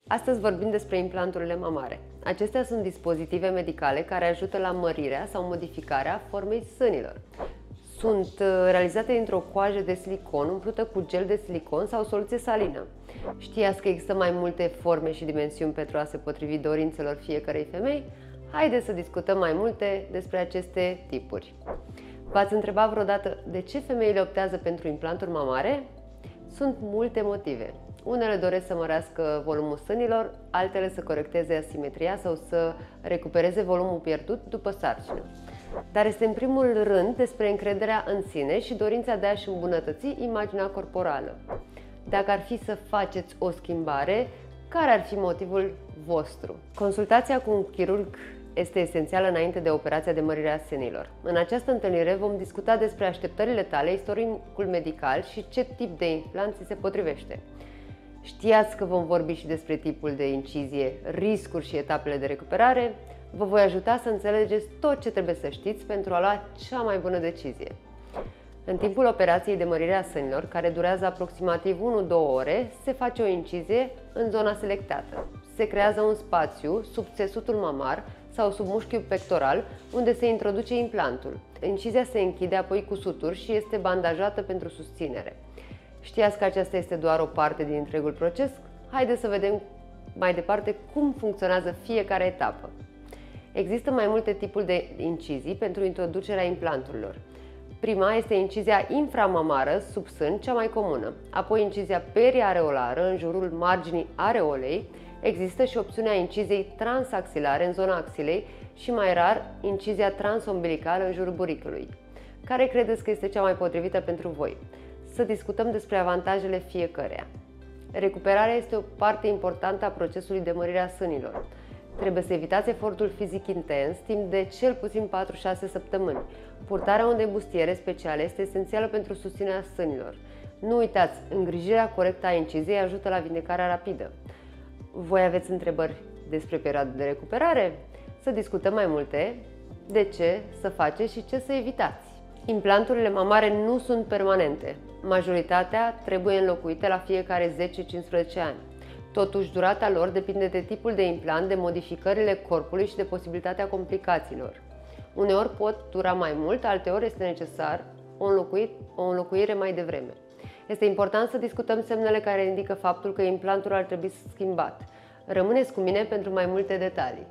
Astăzi vorbim despre implanturile mamare. Acestea sunt dispozitive medicale care ajută la mărirea sau modificarea formei sânilor. Sunt realizate dintr-o coajă de silicon umplută cu gel de silicon sau soluție salină. Știați că există mai multe forme și dimensiuni pentru a se potrivi dorințelor fiecărei femei? Haideți să discutăm mai multe despre aceste tipuri. V-ați întrebat vreodată de ce femeile optează pentru implanturi mamare? Sunt multe motive. Unele doresc să mărească volumul sânilor, altele să corecteze asimetria sau să recupereze volumul pierdut după sarcină. Dar este în primul rând despre încrederea în sine și dorința de a-și îmbunătăți imaginea corporală. Dacă ar fi să faceți o schimbare, care ar fi motivul vostru? Consultația cu un chirurg este esențială înainte de operația de mărire a sânilor. În această întâlnire vom discuta despre așteptările tale, istoricul medical și ce tip de implant ți se potrivește. Știați că vom vorbi și despre tipul de incizie, riscuri și etapele de recuperare. Vă voi ajuta să înțelegeți tot ce trebuie să știți pentru a lua cea mai bună decizie. În timpul operației de mărire a sânilor, care durează aproximativ 1-2 ore, se face o incizie în zona selectată. Se creează un spațiu sub țesutul mamar sau sub mușchiul pectoral, unde se introduce implantul. Incizia se închide apoi cu suturi și este bandajată pentru susținere. Știați că aceasta este doar o parte din întregul proces? Haideți să vedem mai departe cum funcționează fiecare etapă. Există mai multe tipuri de incizii pentru introducerea implanturilor. Prima este incizia inframamară sub sân, cea mai comună. Apoi incizia periareolară în jurul marginii areolei. Există și opțiunea inciziei transaxilare în zona axilei și mai rar incizia transombilicală în jurul burichiului. Care credeți că este cea mai potrivită pentru voi? Să discutăm despre avantajele fiecăreia. Recuperarea este o parte importantă a procesului de mărire a sânilor. Trebuie să evitați efortul fizic intens timp de cel puțin 4-6 săptămâni. Purtarea unei bustiere speciale este esențială pentru susținerea sânilor. Nu uitați, îngrijirea corectă a inciziei ajută la vindecarea rapidă. Voi aveți întrebări despre perioada de recuperare? Să discutăm mai multe, de ce să faceți și ce să evitați. Implanturile mamare nu sunt permanente. Majoritatea trebuie înlocuite la fiecare 10-15 ani. Totuși, durata lor depinde de tipul de implant, de modificările corpului și de posibilitatea complicațiilor. Uneori pot dura mai mult, alteori este necesar o înlocuire mai devreme. Este important să discutăm semnele care indică faptul că implantul ar trebui schimbat. Rămâneți cu mine pentru mai multe detalii.